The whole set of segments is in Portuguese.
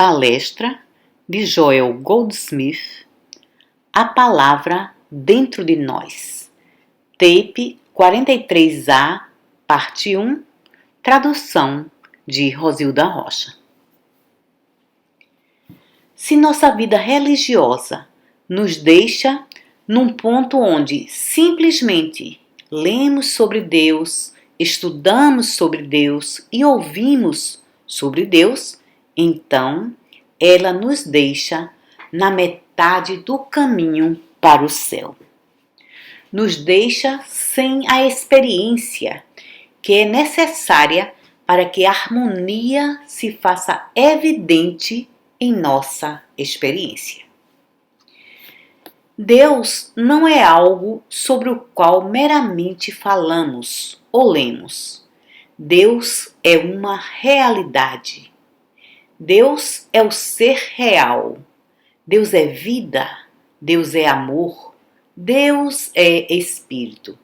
Palestra de Joel Goldsmith, A Palavra Dentro de Nós, tape 43A, parte 1, tradução de Rosilda Rocha. Se nossa vida religiosa nos deixa num ponto onde simplesmente lemos sobre Deus, estudamos sobre Deus e ouvimos sobre Deus, então ela nos deixa na metade do caminho para o céu. Nos deixa sem a experiência que é necessária para que a harmonia se faça evidente em nossa experiência. Deus não é algo sobre o qual meramente falamos ou lemos. Deus é uma realidade. Deus é o ser real. Deus é vida. Deus é amor. Deus é espírito.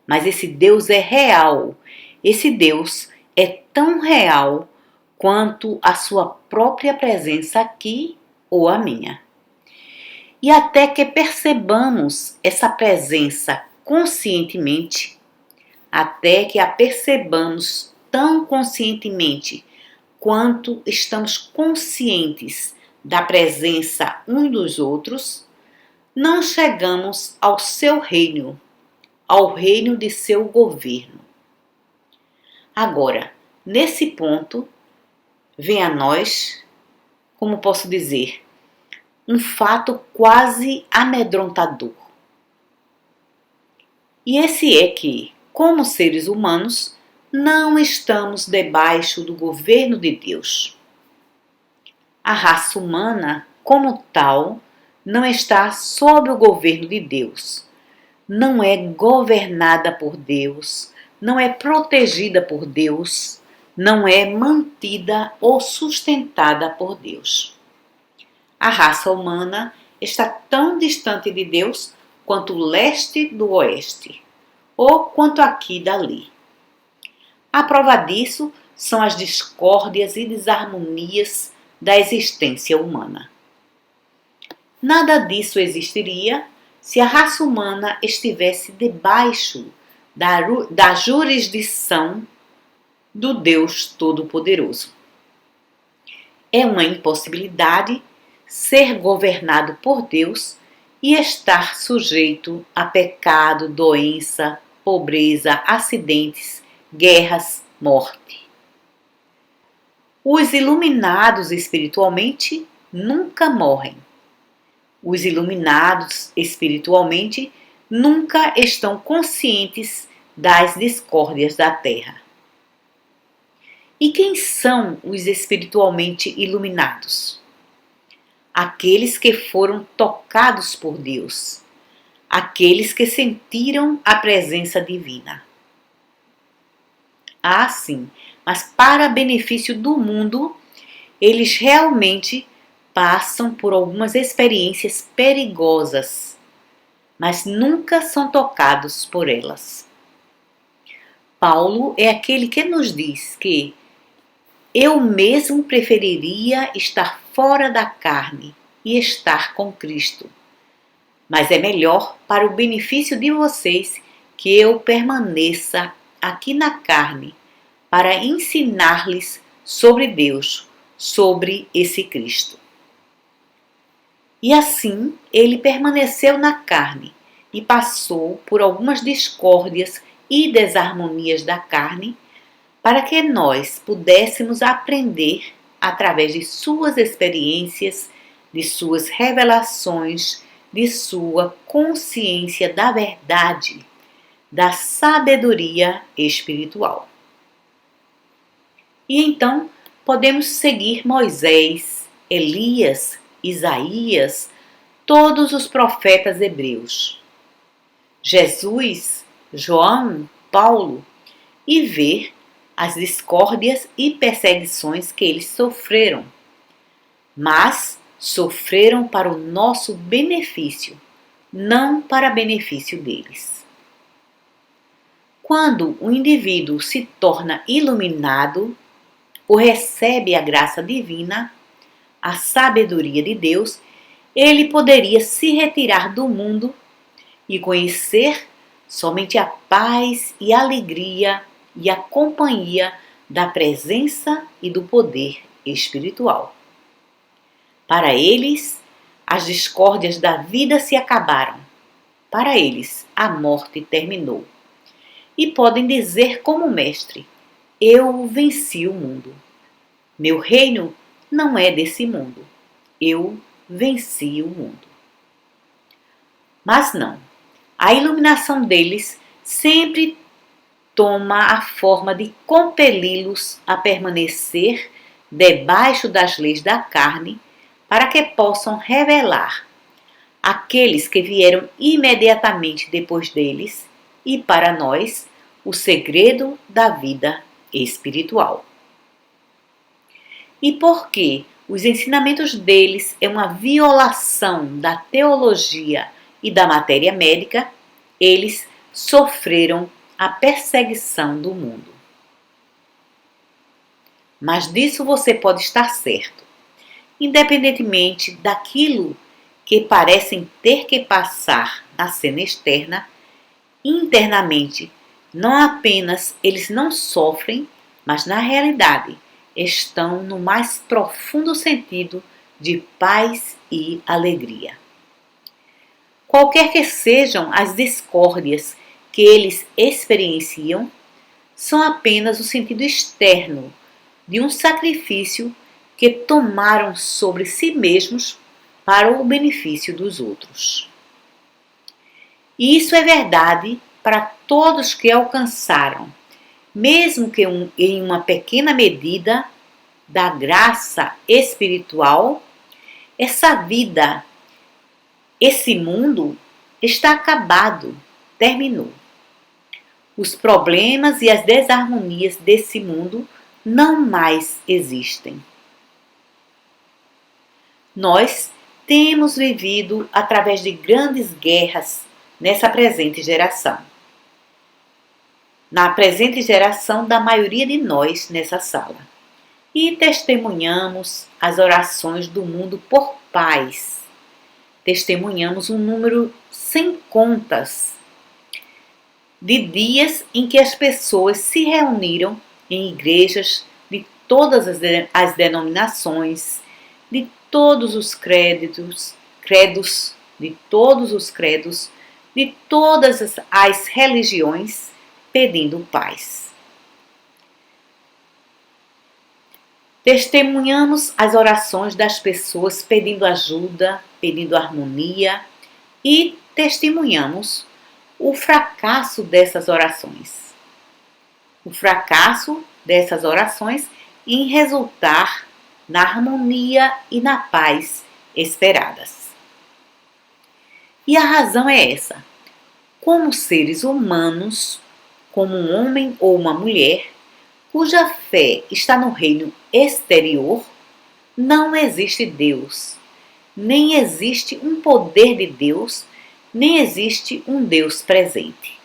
Mas esse Deus é real. Esse Deus é tão real quanto a sua própria presença aqui ou a minha. E até que percebamos essa presença conscientemente, até que a percebamos tão conscientemente quanto estamos conscientes da presença uns dos outros, não chegamos ao seu reino, ao reino de seu governo. Agora, nesse ponto, vem a nós, como posso dizer, um fato quase amedrontador. E esse é que, como seres humanos, não estamos debaixo do governo de Deus. A raça humana, como tal, não está sob o governo de Deus. Não é governada por Deus, não é protegida por Deus, não é mantida ou sustentada por Deus. A raça humana está tão distante de Deus quanto o leste do oeste, ou quanto aqui dali. A prova disso são as discórdias e desarmonias da existência humana. Nada disso existiria se a raça humana estivesse debaixo da jurisdição do Deus Todo-Poderoso. É uma impossibilidade ser governado por Deus e estar sujeito a pecado, doença, pobreza, acidentes, guerras, morte. Os iluminados espiritualmente nunca morrem. Os iluminados espiritualmente nunca estão conscientes das discórdias da terra. E quem são os espiritualmente iluminados? Aqueles que foram tocados por Deus, aqueles que sentiram a presença divina. Ah, sim, mas para benefício do mundo, eles realmente passam por algumas experiências perigosas, mas nunca são tocados por elas. Paulo é aquele que nos diz que eu mesmo preferiria estar fora da carne e estar com Cristo. Mas é melhor para o benefício de vocês que eu permaneça aqui na carne para ensinar-lhes sobre Deus, sobre esse Cristo. E assim ele permaneceu na carne e passou por algumas discórdias e desarmonias da carne, para que nós pudéssemos aprender através de suas experiências, de suas revelações, de sua consciência da verdade, da sabedoria espiritual. E então podemos seguir Moisés, Elias, Isaías, todos os profetas hebreus, Jesus, João, Paulo, e ver as discórdias e perseguições que eles sofreram, mas sofreram para o nosso benefício, não para benefício deles. Quando o indivíduo se torna iluminado ou recebe a graça divina, a sabedoria de Deus, ele poderia se retirar do mundo e conhecer somente a paz e a alegria e a companhia da presença e do poder espiritual. Para eles, as discórdias da vida se acabaram. Para eles, a morte terminou. E podem dizer como mestre: eu venci o mundo. Meu reino não é desse mundo. Eu venci o mundo. Mas não. A iluminação deles sempre toma a forma de compeli-los a permanecer debaixo das leis da carne, para que possam revelar aqueles que vieram imediatamente depois deles e para nós o segredo da vida espiritual. E porque os ensinamentos deles é uma violação da teologia e da matéria médica, eles sofreram a perseguição do mundo. Mas disso você pode estar certo. Independentemente daquilo que parecem ter que passar na cena externa, internamente, não apenas eles não sofrem, mas na realidade estão no mais profundo sentido de paz e alegria. Qualquer que sejam as discórdias que eles experienciam, são apenas o sentido externo de um sacrifício que tomaram sobre si mesmos para o benefício dos outros. E isso é verdade para todos que alcançaram, mesmo que em uma pequena medida, da graça espiritual. Essa vida, esse mundo está acabado, terminou. Os problemas e as desarmonias desse mundo não mais existem. Nós temos vivido através de grandes guerras nessa presente geração. Na presente geração da maioria de nós nessa sala. E testemunhamos as orações do mundo por paz. Testemunhamos um número sem contas de dias em que as pessoas se reuniram em igrejas de todas as denominações, de todos os credos, de todos os credos, de todas as religiões, pedindo paz. Testemunhamos as orações das pessoas pedindo ajuda, pedindo harmonia e testemunhamos o fracasso dessas orações. O fracasso dessas orações em resultar na harmonia e na paz esperadas. E a razão é essa. Como seres humanos, como um homem ou uma mulher, cuja fé está no reino exterior, não existe Deus, nem existe um poder de Deus, nem existe um Deus presente.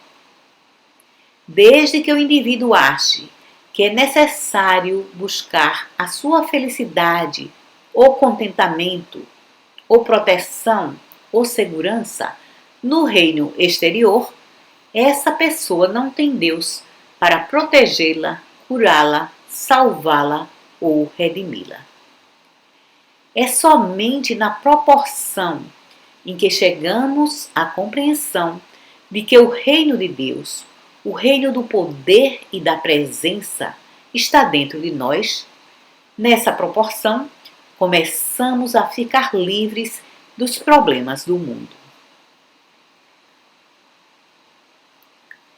Desde que o indivíduo ache que é necessário buscar a sua felicidade, ou contentamento, ou proteção, ou segurança no reino exterior, essa pessoa não tem Deus para protegê-la, curá-la, salvá-la ou redimi-la. É somente na proporção em que chegamos à compreensão de que o reino de Deus, o reino do poder e da presença, está dentro de nós, nessa proporção, começamos a ficar livres dos problemas do mundo.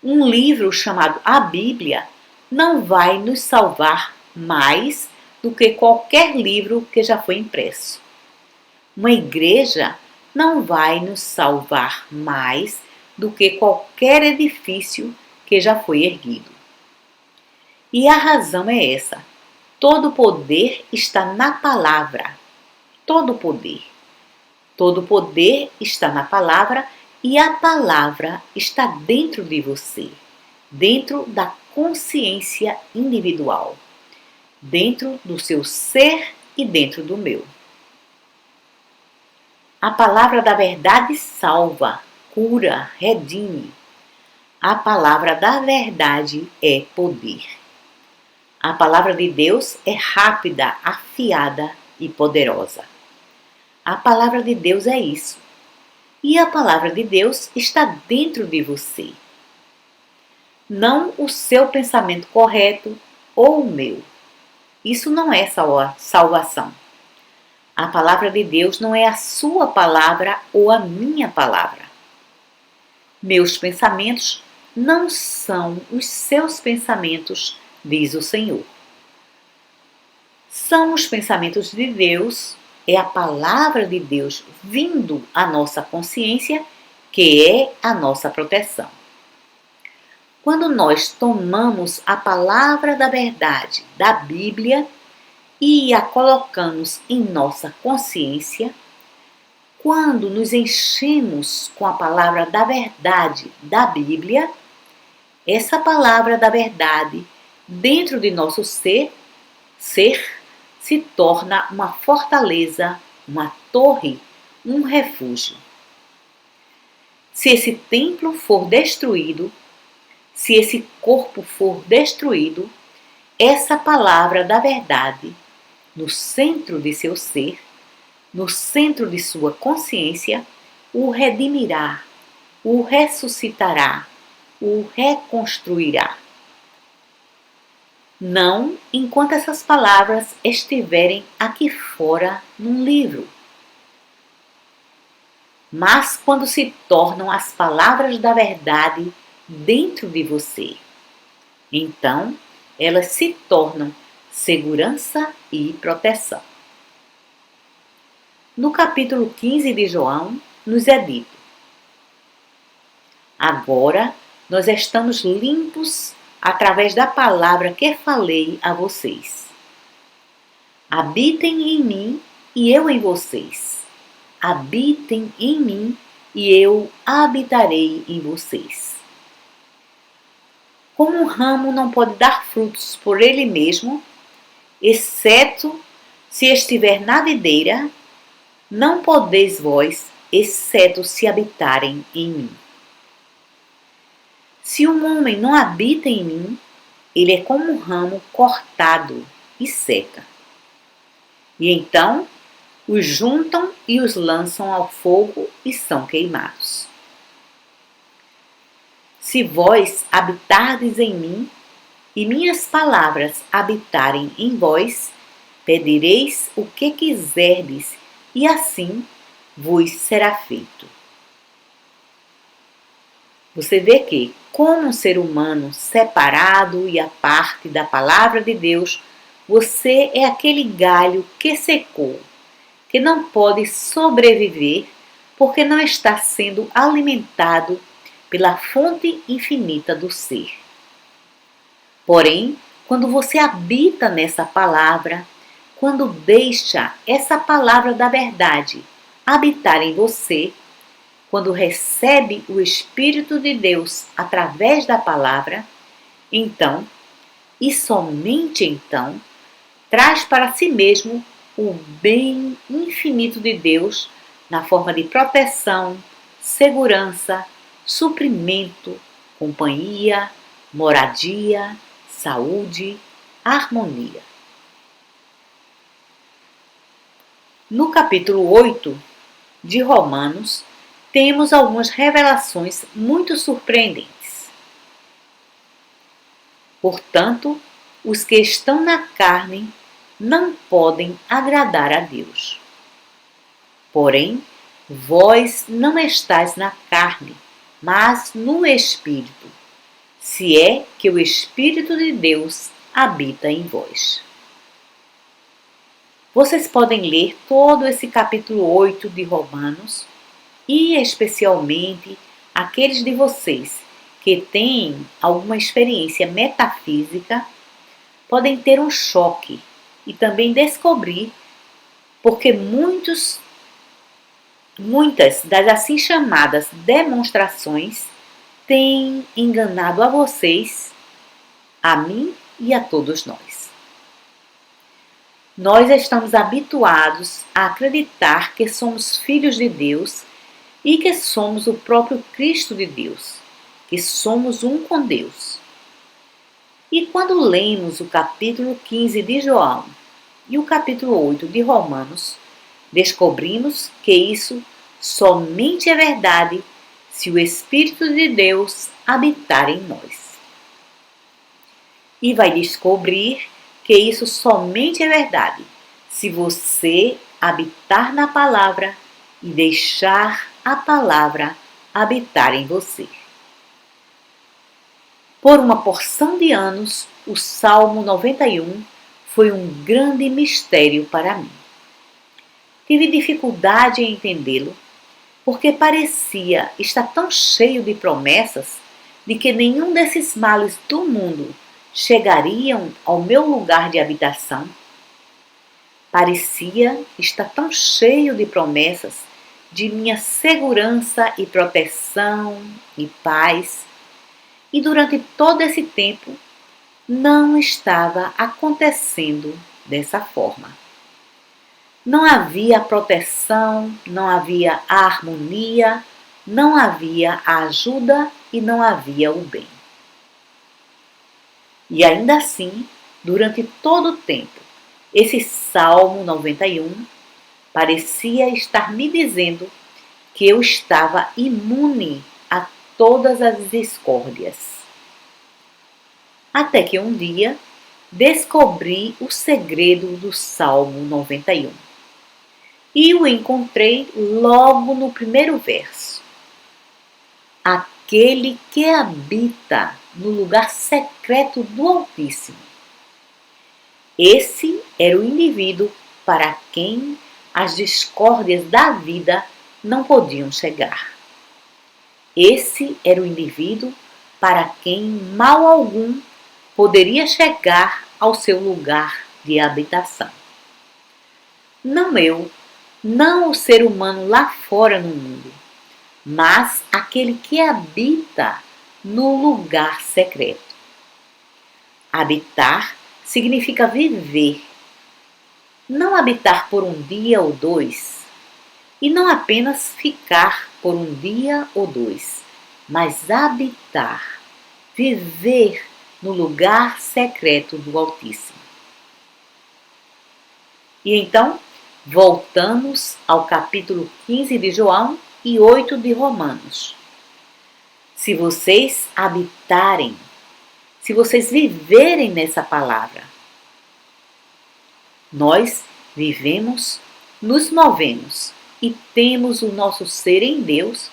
Um livro chamado a Bíblia não vai nos salvar mais do que qualquer livro que já foi impresso. Uma igreja não vai nos salvar mais do que qualquer edifício que já foi erguido. E a razão é essa. Todo poder está na palavra. Todo poder. Todo poder está na palavra e a palavra está dentro de você, dentro da consciência individual, dentro do seu ser e dentro do meu. A palavra da verdade salva, cura, redime. A palavra da verdade é poder. A palavra de Deus é rápida, afiada e poderosa. A palavra de Deus é isso. E a palavra de Deus está dentro de você. Não o seu pensamento correto ou o meu. Isso não é salvação. A palavra de Deus não é a sua palavra ou a minha palavra. Meus pensamentos não são os seus pensamentos, diz o Senhor. São os pensamentos de Deus, é a palavra de Deus vindo à nossa consciência, que é a nossa proteção. Quando nós tomamos a palavra da verdade da Bíblia e a colocamos em nossa consciência, quando nos enchemos com a palavra da verdade da Bíblia, essa palavra da verdade dentro de nosso ser se torna uma fortaleza, uma torre, um refúgio. Se esse templo for destruído, se esse corpo for destruído, essa palavra da verdade, no centro de seu ser, no centro de sua consciência, o redimirá, o ressuscitará, o reconstruirá. Não enquanto essas palavras estiverem aqui fora num livro, mas quando se tornam as palavras da verdade dentro de você. Então, elas se tornam segurança e proteção. No capítulo 15 de João, nos é dito: agora nós estamos limpos através da palavra que falei a vocês. Habitem em mim e eu em vocês. Habitem em mim e eu habitarei em vocês. Como um ramo não pode dar frutos por ele mesmo, exceto se estiver na videira, não podeis vós, exceto se habitarem em mim. Se um homem não habita em mim, ele é como um ramo cortado e seca. E então os juntam e os lançam ao fogo e são queimados. Se vós habitardes em mim e minhas palavras habitarem em vós, pedireis o que quiserdes e assim vos será feito. Você vê que, como um ser humano separado e à parte da palavra de Deus, você é aquele galho que secou, que não pode sobreviver porque não está sendo alimentado pela fonte infinita do ser. Porém, quando você habita nessa palavra, quando deixa essa palavra da verdade habitar em você, quando recebe o Espírito de Deus através da palavra, então, e somente então, traz para si mesmo o bem infinito de Deus na forma de proteção, segurança, suprimento, companhia, moradia, saúde, harmonia. No capítulo 8 de Romanos, temos algumas revelações muito surpreendentes. Portanto, os que estão na carne não podem agradar a Deus. Porém, vós não estáis na carne, mas no Espírito, se é que o Espírito de Deus habita em vós. Vocês podem ler todo esse capítulo 8 de Romanos, e especialmente aqueles de vocês que têm alguma experiência metafísica, podem ter um choque e também descobrir porque muitas das assim chamadas demonstrações têm enganado a vocês, a mim e a todos nós. Nós estamos habituados a acreditar que somos filhos de Deus e que somos o próprio Cristo de Deus, que somos um com Deus. E quando lemos o capítulo 15 de João e o capítulo 8 de Romanos, descobrimos que isso somente é verdade se o Espírito de Deus habitar em nós. E vai descobrir que isso somente é verdade se você habitar na palavra e deixar a palavra habitar em você. Por uma porção de anos, o Salmo 91 foi um grande mistério para mim. Tive dificuldade em entendê-lo, porque parecia estar tão cheio de promessas de que nenhum desses males do mundo chegariam ao meu lugar de habitação. Parecia estar tão cheio de promessas de minha segurança e proteção e paz, e durante todo esse tempo não estava acontecendo dessa forma. Não havia proteção, não havia a harmonia, não havia a ajuda e não havia o bem. E ainda assim, durante todo o tempo, esse Salmo 91 parecia estar me dizendo que eu estava imune a todas as discórdias. Até que um dia descobri o segredo do Salmo 91. E o encontrei logo no primeiro verso. Aquele que habita no lugar secreto do Altíssimo. Esse era o indivíduo para quem as discórdias da vida não podiam chegar. Esse era o indivíduo para quem mal algum poderia chegar ao seu lugar de habitação. Não eu, não o ser humano lá fora no mundo, mas aquele que habita no lugar secreto. Habitar significa viver. Não habitar por um dia ou dois, e não apenas ficar por um dia ou dois, mas habitar, viver no lugar secreto do Altíssimo. E então, voltamos ao capítulo 15 de João e 8 de Romanos. Se vocês habitarem, se vocês viverem nessa palavra, nós vivemos, nos movemos e temos o nosso ser em Deus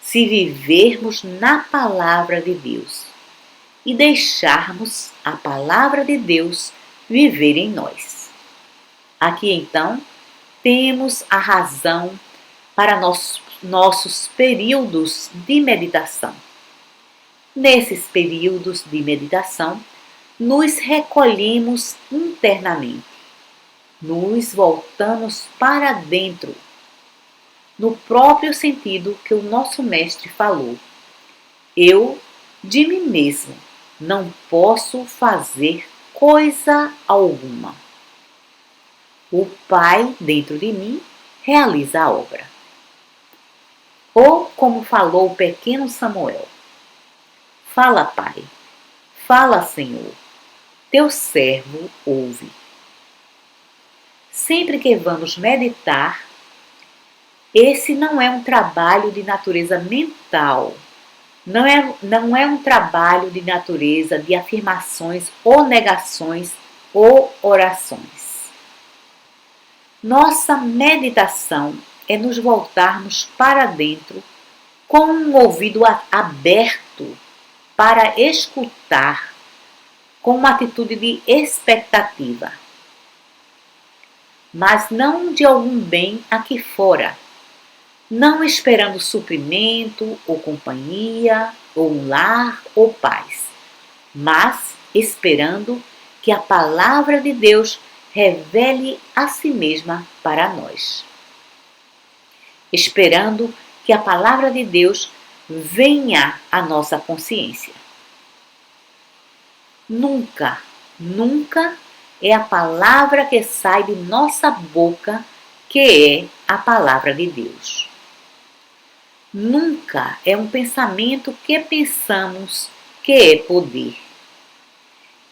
se vivermos na palavra de Deus e deixarmos a palavra de Deus viver em nós. Aqui então temos a razão para nossos períodos de meditação. Nesses períodos de meditação, nos recolhemos internamente, nos voltamos para dentro, no próprio sentido que o nosso mestre falou. Eu, de mim mesmo, não posso fazer coisa alguma. O Pai, dentro de mim, realiza a obra. Ou como falou o pequeno Samuel: fala, Pai, fala, Senhor, teu servo ouve. Sempre que vamos meditar, esse não é um trabalho de natureza mental, não é um trabalho de natureza de afirmações ou negações ou orações. Nossa meditação é nos voltarmos para dentro com um ouvido aberto para escutar, com uma atitude de expectativa, mas não de algum bem aqui fora, não esperando suprimento ou companhia, ou um lar ou paz, mas esperando que a palavra de Deus revele a si mesma para nós. Esperando que a palavra de Deus venha à nossa consciência. Nunca, nunca é a palavra que sai de nossa boca, que é a palavra de Deus. Nunca é um pensamento que pensamos que é poder.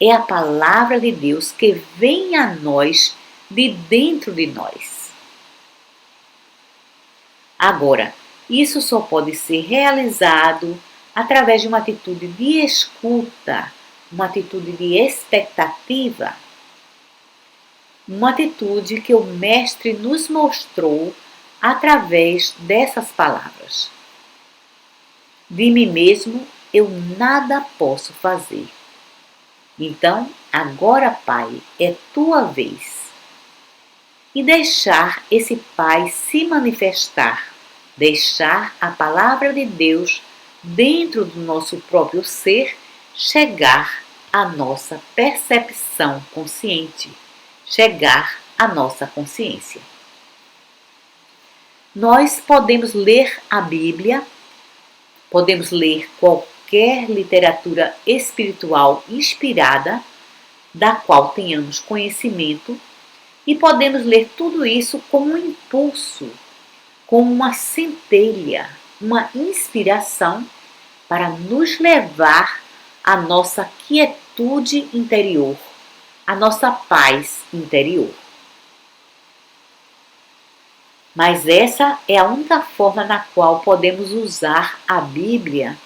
É a palavra de Deus que vem a nós de dentro de nós. Agora, isso só pode ser realizado através de uma atitude de escuta, uma atitude de expectativa, uma atitude que o Mestre nos mostrou através dessas palavras. De mim mesmo eu nada posso fazer. Então, agora, Pai, é tua vez. E deixar esse Pai se manifestar, deixar a palavra de Deus dentro do nosso próprio ser chegar à nossa percepção consciente, chegar à nossa consciência. Nós podemos ler a Bíblia, podemos ler qualquer literatura espiritual inspirada, da qual tenhamos conhecimento, e podemos ler tudo isso como um impulso, como uma centelha, uma inspiração para nos levar à nossa quietude interior, à nossa paz interior. Mas essa é a única forma na qual podemos usar a Bíblia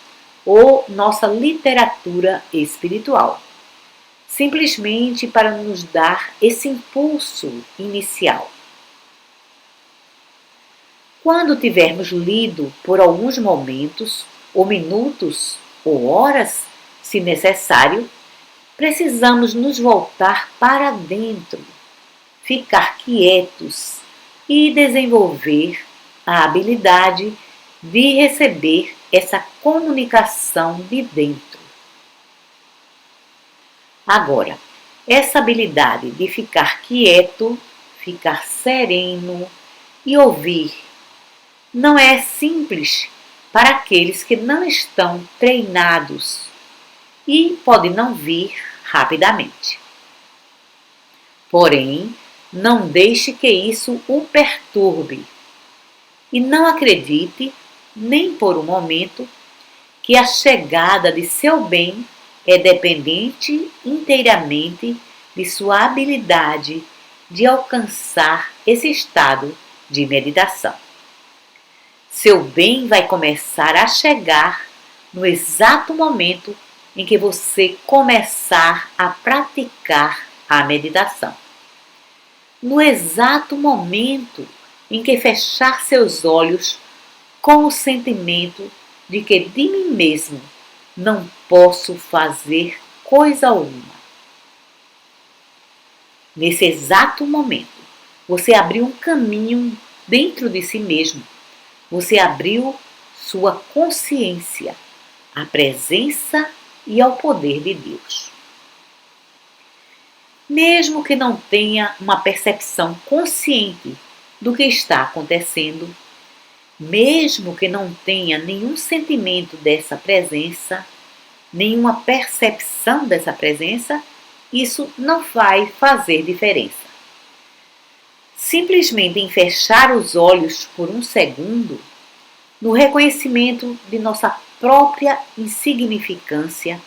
ou nossa literatura espiritual, simplesmente para nos dar esse impulso inicial. Quando tivermos lido por alguns momentos, ou minutos, ou horas, se necessário, precisamos nos voltar para dentro, ficar quietos e desenvolver a habilidade de receber essa comunicação de dentro. Agora, essa habilidade de ficar quieto, ficar sereno e ouvir não é simples para aqueles que não estão treinados e pode não vir rapidamente. Porém, não deixe que isso o perturbe e não acredite, nem por um momento, que a chegada de seu bem é dependente inteiramente de sua habilidade de alcançar esse estado de meditação. Seu bem vai começar a chegar no exato momento em que você começar a praticar a meditação. No exato momento em que fechar seus olhos com o sentimento de que de mim mesmo não posso fazer coisa alguma. Nesse exato momento, você abriu um caminho dentro de si mesmo. Você abriu sua consciência à presença e ao poder de Deus. Mesmo que não tenha uma percepção consciente do que está acontecendo, mesmo que não tenha nenhum sentimento dessa presença, nenhuma percepção dessa presença, isso não vai fazer diferença. Simplesmente em fechar os olhos por um segundo, no reconhecimento de nossa própria insignificância,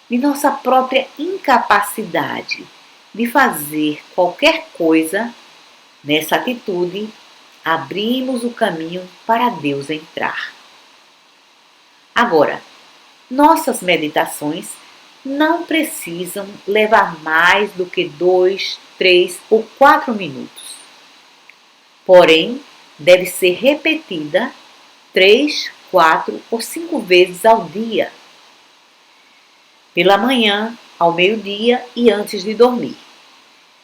de nossa própria incapacidade de fazer qualquer coisa, nessa atitude, abrimos o caminho para Deus entrar. Agora, nossas meditações não precisam levar mais do que 2, 3 ou 4 minutos. Porém, deve ser repetida 3, 4 ou 5 vezes ao dia. Pela manhã, ao meio-dia e antes de dormir.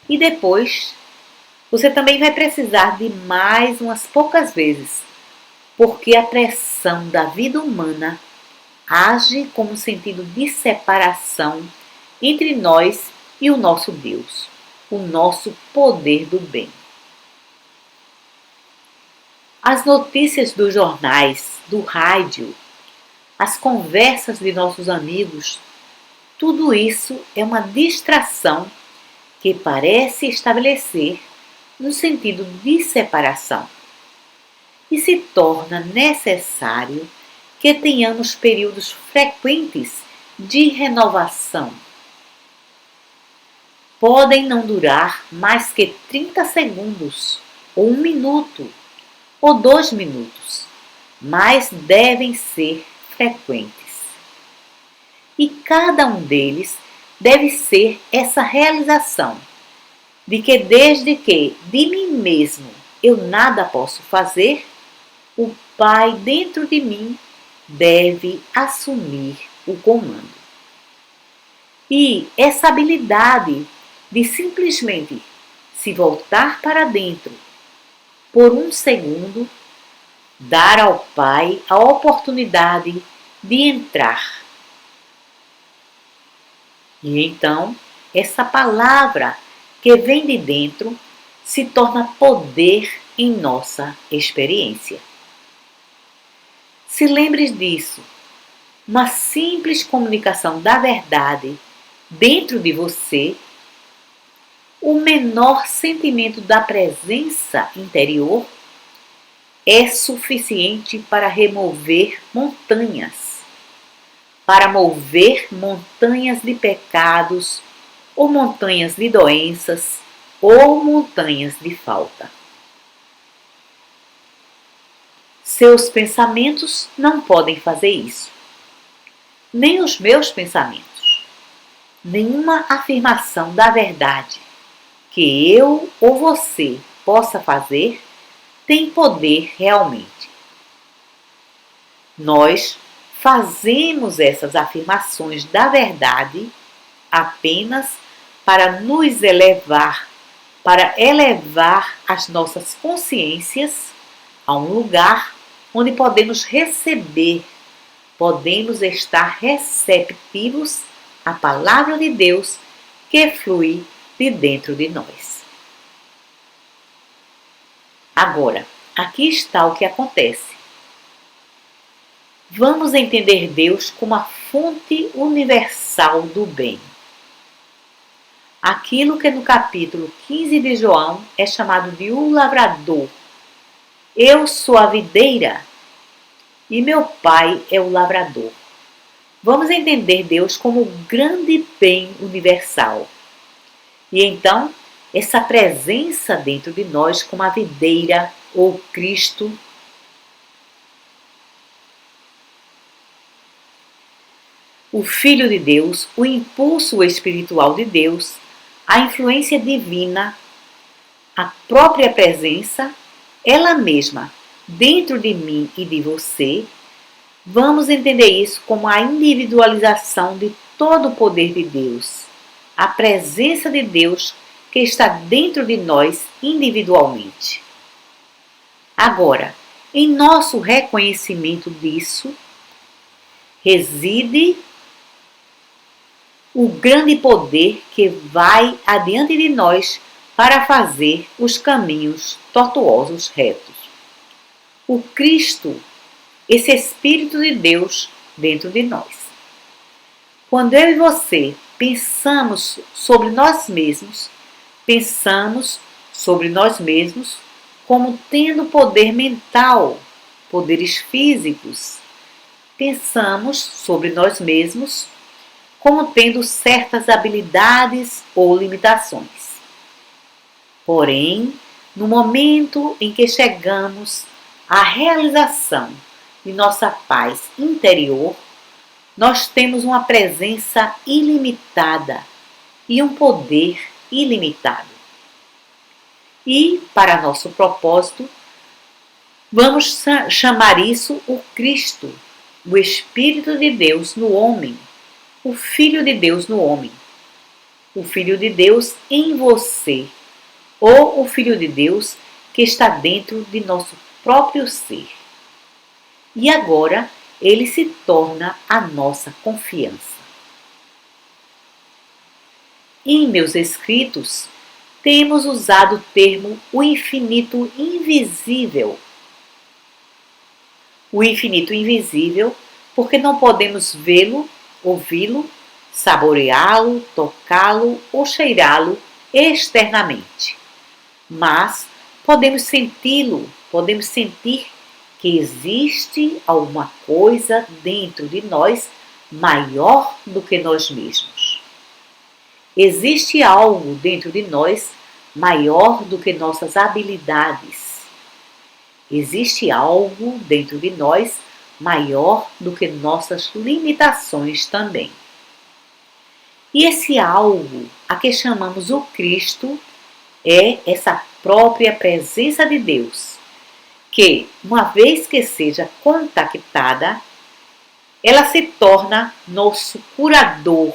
E depois, você também vai precisar de mais umas poucas vezes, porque a pressão da vida humana age como um sentido de separação entre nós e o nosso Deus, o nosso poder do bem. As notícias dos jornais, do rádio, as conversas de nossos amigos, tudo isso é uma distração que parece estabelecer um sentido de separação e se torna necessário que tenhamos períodos frequentes de renovação. Podem não durar mais que 30 segundos, ou 1 minuto, ou 2 minutos, mas devem ser frequentes. E cada um deles deve ser essa realização de que desde que de mim mesmo eu nada posso fazer, o Pai dentro de mim deve assumir o comando. E essa habilidade de simplesmente se voltar para dentro por 1 segundo, dar ao Pai a oportunidade de entrar. E então, essa palavra que vem de dentro se torna poder em nossa experiência. Se lembre disso, uma simples comunicação da verdade dentro de você, o menor sentimento da presença interior é suficiente para remover montanhas, para mover montanhas de pecados, ou montanhas de doenças, ou montanhas de falta. Seus pensamentos não podem fazer isso, nem os meus pensamentos. Nenhuma afirmação da verdade que eu ou você possa fazer tem poder realmente. Nós fazemos essas afirmações da verdade apenas para nos elevar, para elevar as nossas consciências a um lugar onde podemos receber, podemos estar receptivos à palavra de Deus que flui de dentro de nós. Agora, aqui está o que acontece. Vamos entender Deus como a fonte universal do bem. Aquilo que no capítulo 15 de João é chamado de o lavrador. Eu sou a videira e meu pai é o lavrador. Vamos entender Deus como o grande bem universal. E então, essa presença dentro de nós como a videira ou Cristo, o Filho de Deus, o impulso espiritual de Deus, a influência divina, a própria presença, ela mesma, dentro de mim e de você, vamos entender isso como a individualização de todo o poder de Deus, a presença de Deus que está dentro de nós individualmente. Agora, em nosso reconhecimento disso, reside o grande poder que vai adiante de nós para fazer os caminhos tortuosos retos. O Cristo, esse Espírito de Deus dentro de nós. Quando eu e você pensamos sobre nós mesmos como tendo poder mental, poderes físicos. Pensamos sobre nós mesmos como tendo certas habilidades ou limitações. Porém, no momento em que chegamos à realização de nossa paz interior, nós temos uma presença ilimitada e um poder ilimitado. E, para nosso propósito, vamos chamar isso o Cristo, o Espírito de Deus no homem, o Filho de Deus no homem, o Filho de Deus em você, ou o Filho de Deus que está dentro de nosso próprio ser. E agora ele se torna a nossa confiança. Em meus escritos, temos usado o termo o infinito invisível. O infinito invisível porque não podemos vê-lo, ouvi-lo, saboreá-lo, tocá-lo ou cheirá-lo externamente, mas podemos senti-lo, podemos sentir que existe alguma coisa dentro de nós maior do que nós mesmos. Existe algo dentro de nós maior do que nossas habilidades. Existe algo dentro de nós maior do que nossas limitações também. E esse algo, a que chamamos o Cristo, é essa própria presença de Deus, que, uma vez que seja contactada, ela se torna nosso curador,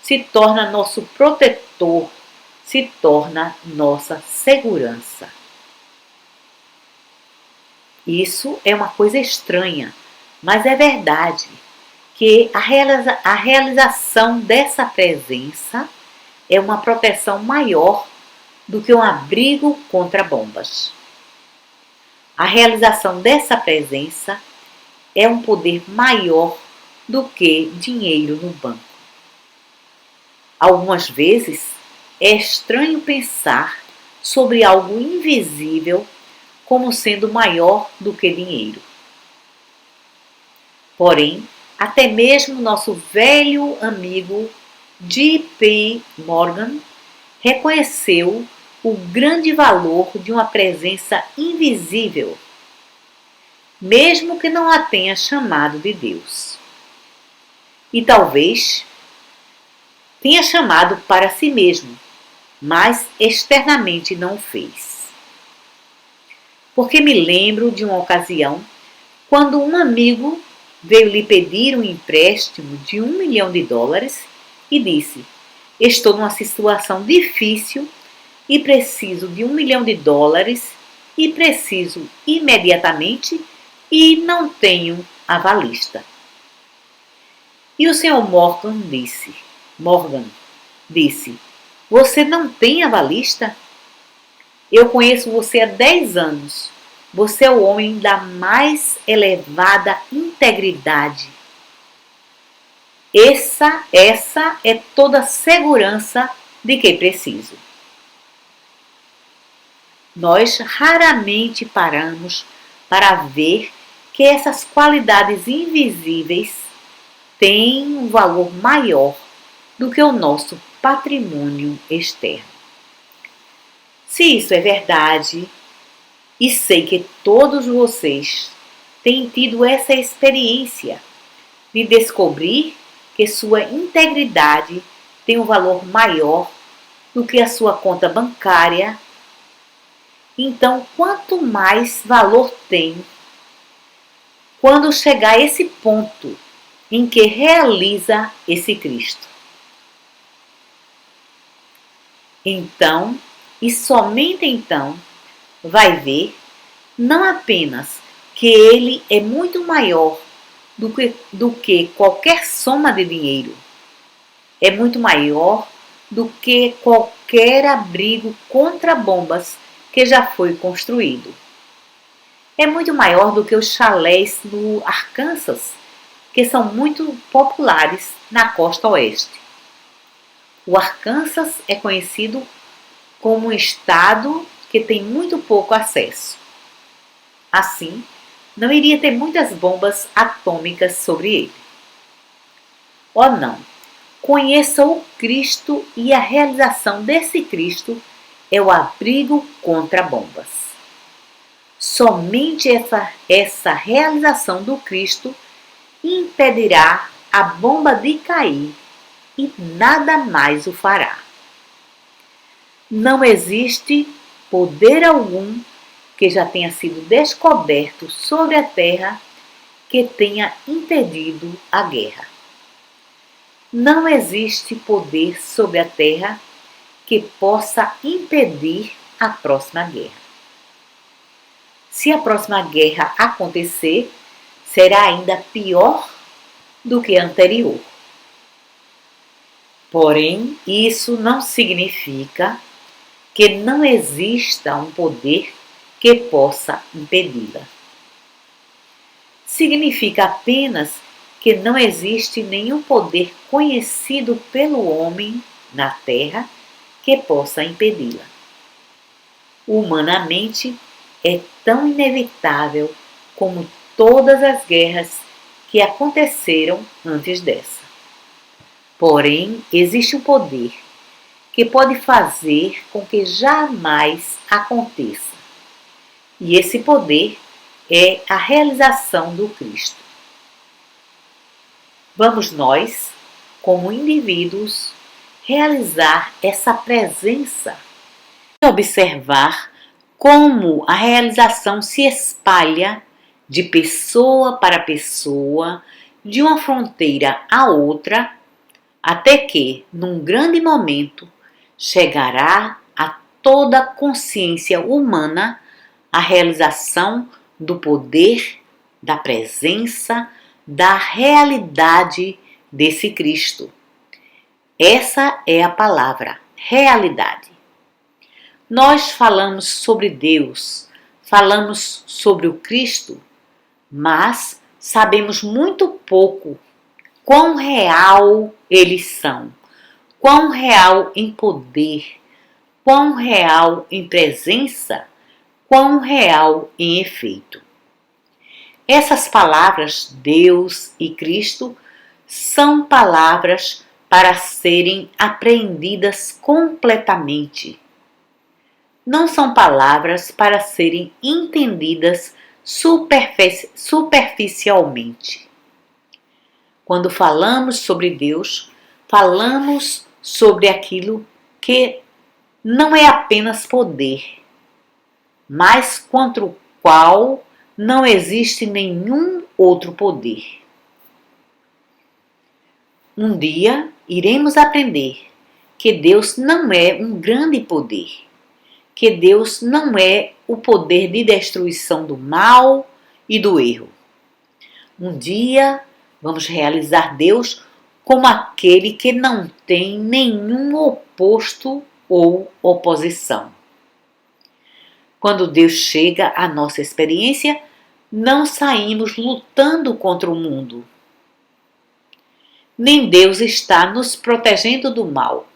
se torna nosso protetor, se torna nossa segurança. Isso é uma coisa estranha, mas é verdade que a realização dessa presença é uma proteção maior do que um abrigo contra bombas. A realização dessa presença é um poder maior do que dinheiro no banco. Algumas vezes é estranho pensar sobre algo invisível como sendo maior do que dinheiro. Porém, até mesmo nosso velho amigo J.P. Morgan reconheceu o grande valor de uma presença invisível, mesmo que não a tenha chamado de Deus. E talvez tenha chamado para si mesmo, mas externamente não o fez. Porque me lembro de uma ocasião quando um amigo veio lhe pedir um empréstimo de $1 milhão e disse: estou numa situação difícil e preciso de $1 milhão e preciso imediatamente e não tenho avalista. E o Sr. Morgan disse: você não tem avalista? Eu conheço você há 10 anos. Você é o homem da mais elevada integridade. Essa é toda a segurança de que preciso. Nós raramente paramos para ver que essas qualidades invisíveis têm um valor maior do que o nosso patrimônio externo. Se isso é verdade, e sei que todos vocês têm tido essa experiência de descobrir que sua integridade tem um valor maior do que a sua conta bancária, então quanto mais valor tem quando chegar a esse ponto em que realiza esse Cristo. Então, e somente então, vai ver não apenas que ele é muito maior do que qualquer soma de dinheiro, é muito maior do que qualquer abrigo contra bombas que já foi construído. É muito maior do que os chalés no Arkansas, que são muito populares na costa oeste. O Arkansas é conhecido como um estado que tem muito pouco acesso. Assim, não iria ter muitas bombas atômicas sobre ele. Oh não! Conheça o Cristo e a realização desse Cristo é o abrigo contra bombas. Somente essa realização do Cristo impedirá a bomba de cair e nada mais o fará. Não existe poder algum que já tenha sido descoberto sobre a terra que tenha impedido a guerra. Não existe poder sobre a terra que possa impedir a próxima guerra. Se a próxima guerra acontecer, será ainda pior do que a anterior. Porém, isso não significa que não exista um poder que possa impedi-la. Significa apenas que não existe nenhum poder conhecido pelo homem na Terra que possa impedi-la. Humanamente, é tão inevitável como todas as guerras que aconteceram antes dessa. Porém, existe um poder que pode fazer com que jamais aconteça. E esse poder é a realização do Cristo. Vamos nós, como indivíduos, realizar essa presença e observar como a realização se espalha de pessoa para pessoa, de uma fronteira a outra, até que, num grande momento, chegará a toda a consciência humana a realização do poder, da presença, da realidade desse Cristo. Essa é a palavra, realidade. Nós falamos sobre Deus, falamos sobre o Cristo, mas sabemos muito pouco quão real eles são, quão real em poder, quão real em presença, quão real em efeito. Essas palavras, Deus e Cristo, são palavras para serem apreendidas completamente. Não são palavras para serem entendidas superficialmente. Quando falamos sobre Deus, falamos sobre aquilo que não é apenas poder, mas contra o qual não existe nenhum outro poder. Um dia iremos aprender que Deus não é um grande poder, que Deus não é o poder de destruição do mal e do erro. Um dia vamos realizar Deus como aquele que não tem nenhum oposto ou oposição. Quando Deus chega à nossa experiência, não saímos lutando contra o mundo. Nem Deus está nos protegendo do mal.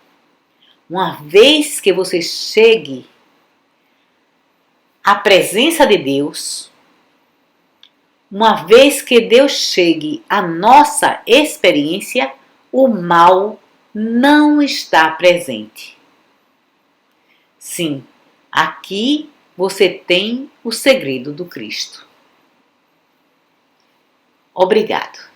Uma vez que você chegue à presença de Deus, uma vez que Deus chegue à nossa experiência, o mal não está presente. Sim, aqui você tem o segredo do Cristo. Obrigado.